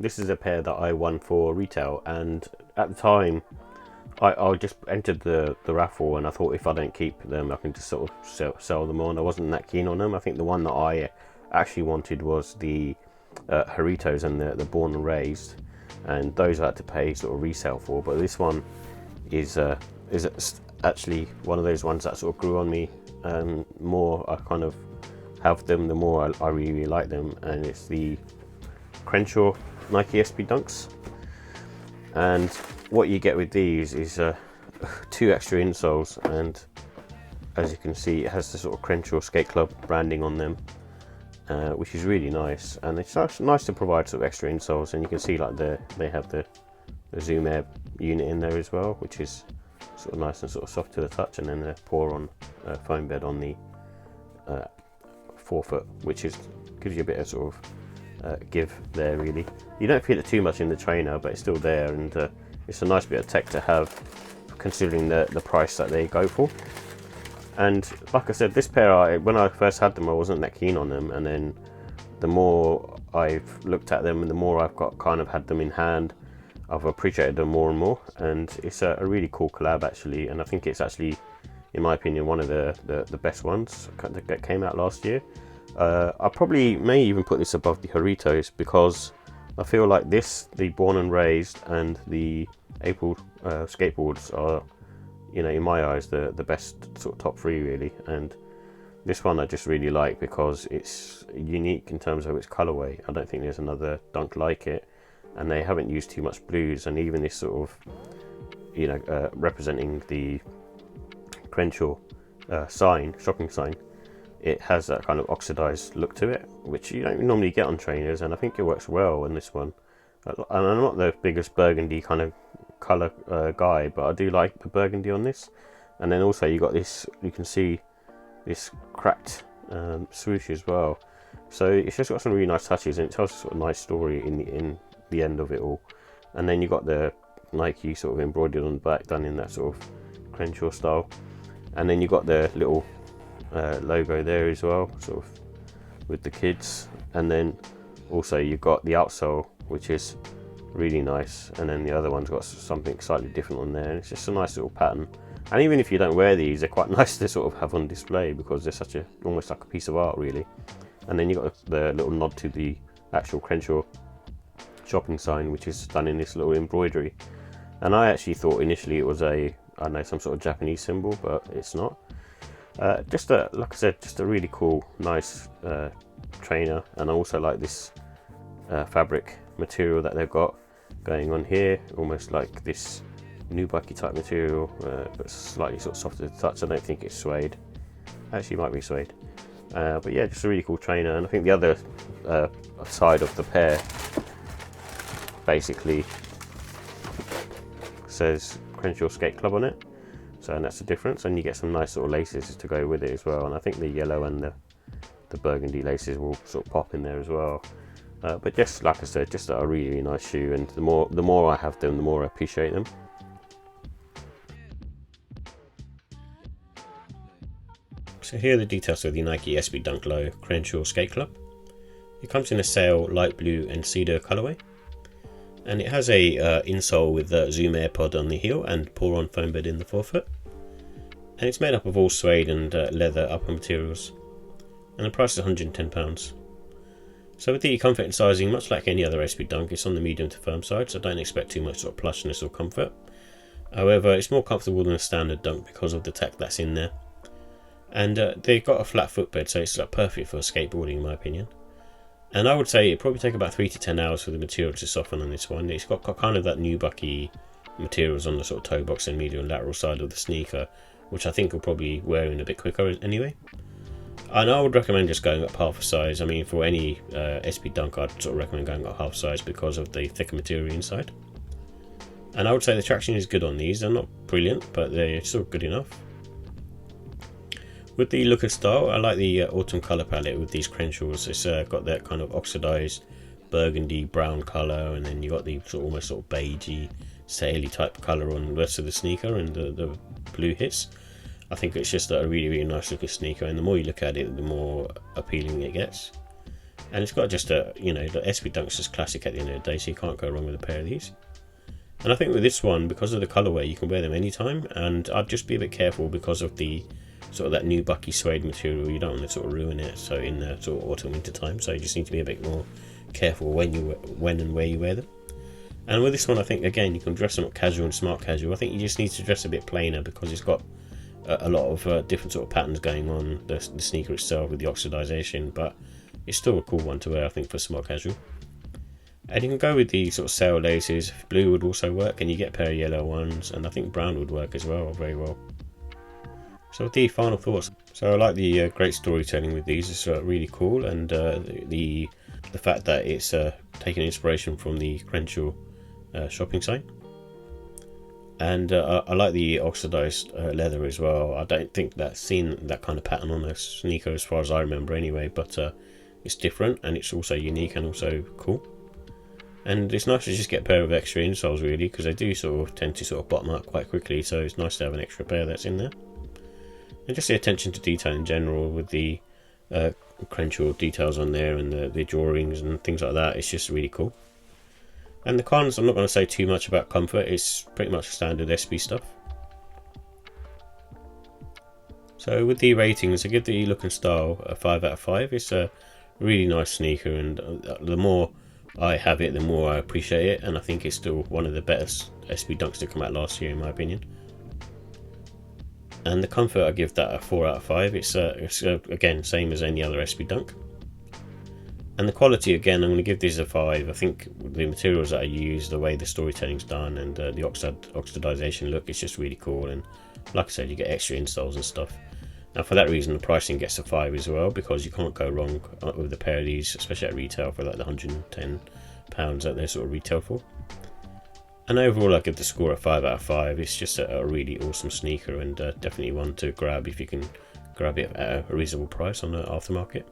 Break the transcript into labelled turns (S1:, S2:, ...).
S1: this is a pair that I won for retail, and at the time I just entered the raffle, and I thought if I don't keep them I can just sort of sell them on. I wasn't that keen on them. I think the one that I actually wanted was the Haritos and the Born and Raised, and those I had to pay sort of resale for, but this one is actually one of those ones that sort of grew on me. More I kind of have them, the more I really like them, and it's the Crenshaw Nike SB Dunks. And what you get with these is 2 extra insoles, and as you can see it has the sort of Crenshaw Skate Club branding on them, which is really nice. And it's nice to provide sort of extra insoles, and you can see like they have the Zoom Air unit in there as well, which is sort of nice and sort of soft to the touch, and then the pour on foam bed on the forefoot, which gives you a bit of sort of give there. Really, you don't feel it too much in the trainer, but it's still there, and it's a nice bit of tech to have, considering the price that they go for. And like I said, this pair, when I first had them I wasn't that keen on them, and then the more I've looked at them and the more I've had them in hand, I've appreciated them more and more. And it's a really cool collab actually, and I think it's actually, in my opinion, one of the best ones that came out last year. I probably may even put this above the Haritos, because I feel like the Born and Raised and the April skateboards are, in my eyes, the best sort of top 3 really. And this one I just really like because it's unique in terms of its colorway. I don't think there's another dunk like it, and they haven't used too much blues, and even this sort of representing the Crenshaw shopping sign, it has that kind of oxidized look to it, which you don't normally get on trainers, and I think it works well in this one. And I'm not the biggest burgundy kind of color guy, but I do like the burgundy on this. And then also you got this, you can see this cracked swoosh as well, so it's just got some really nice touches, and it tells a sort of nice story in the end of it all. And then you got the Nike sort of embroidered on the back, done in that sort of Crenshaw style, and then you got the little logo there as well, sort of with the kids. And then also you got the outsole, which is really nice, and then the other one's got something slightly different on there, and it's just a nice little pattern. And even if you don't wear these, they're quite nice to sort of have on display, because they're almost like a piece of art really. And then you got the little nod to the actual Crenshaw shopping sign, which is done in this little embroidery. And I actually thought initially it was some sort of Japanese symbol, but it's not. Like I said, just a really cool, nice trainer. And I also like this fabric material that they've got going on here, almost like this nubucky type material, but slightly sort of softer to touch. I don't think it's suede. Actually, it might be suede. But yeah, just a really cool trainer. And I think the other side of the pair basically says Crenshaw Skate Club on it, so, and that's the difference. And you get some nice sort of laces to go with it as well, and I think the yellow and the burgundy laces will sort of pop in there as well. But just like I said, just a really, really nice shoe, and the more I have them, the more I appreciate them. So here are the details of the Nike SB Dunk Low Crenshaw Skate Club. It comes in a sail light blue and cedar colorway, and it has a insole with the Zoom Air pod on the heel and pour on foam bed in the forefoot, and it's made up of all suede and leather upper materials, and the price is £110. So with the comfort and sizing, much like any other SB Dunk, it's on the medium to firm side, so don't expect too much sort of plushness or comfort. However, it's more comfortable than a standard dunk because of the tech that's in there. And they've got a flat footbed, so it's perfect for skateboarding in my opinion. And I would say it'd probably take about 3 to 10 hours for the material to soften on this one. It's got kind of that nubucky materials on the sort of toe box and medial and lateral side of the sneaker, which I think will probably wear in a bit quicker anyway. And I would recommend just going up half a size. I mean, for any SB Dunk, I'd sort of recommend going up half size because of the thicker material inside. And I would say the traction is good on these. They're not brilliant, but they're still good enough. With the look and style, I like the autumn colour palette with these Crenshaws. It's got that kind of oxidised burgundy brown colour, and then you got the almost sort of beigey, saily type colour on the rest of the sneaker, and the blue hits. I think it's just a really, really nice looking sneaker, and the more you look at it, the more appealing it gets. And it's got just a, you know, the SB Dunk's just classic at the end of the day, so you can't go wrong with a pair of these. And I think with this one, because of the colourway, you can wear them anytime, and I'd just be a bit careful because of the sort of that new bucky suede material. You don't want to sort of ruin it, so in the sort of autumn winter time, so you just need to be a bit more careful when and where you wear them. And with this one, I think again you can dress them up casual and smart casual. I think you just need to dress a bit plainer because it's got a lot of different sort of patterns going on, the sneaker itself with the oxidization, but it's still a cool one to wear, I think, for smart casual. And you can go with the sort of sail laces. Blue would also work, and you get a pair of yellow ones, and I think brown would work as well very well. So the final thoughts. So I like the great storytelling with these. It's really cool, and the fact that it's taking inspiration from the Crenshaw shopping site. And I like the oxidized leather as well. I don't think that's seen that kind of pattern on a sneaker as far as I remember anyway, but it's different and it's also unique and also cool. And it's nice to just get a pair of extra insoles really, because they do sort of tend to sort of bottom out quite quickly, so it's nice to have an extra pair that's in there. And just the attention to detail in general with the Crenshaw details on there and the drawings and things like that, it's just really cool. And the cons, I'm not going to say too much about comfort, it's pretty much standard SB stuff. So with the ratings, I give the look and style a 5 out of 5. It's a really nice sneaker, and the more I have it, the more I appreciate it, and I think it's still one of the best SB Dunks to come out last year in my opinion. And the comfort, I give that a 4 out of 5. It's again same as any other SB Dunk. And the quality, again, I'm going to give this a 5. I think the materials that I use, the way the storytelling's done, and the oxidization look, it's just really cool. And like I said, you get extra installs and stuff. Now for that reason, the pricing gets a 5 as well, because you can't go wrong with a pair of these, especially at retail for like the £110 that they're sort of retail for. And overall, I give the score a 5 out of 5. It's just a really awesome sneaker, and definitely one to grab if you can grab it at a reasonable price on the aftermarket.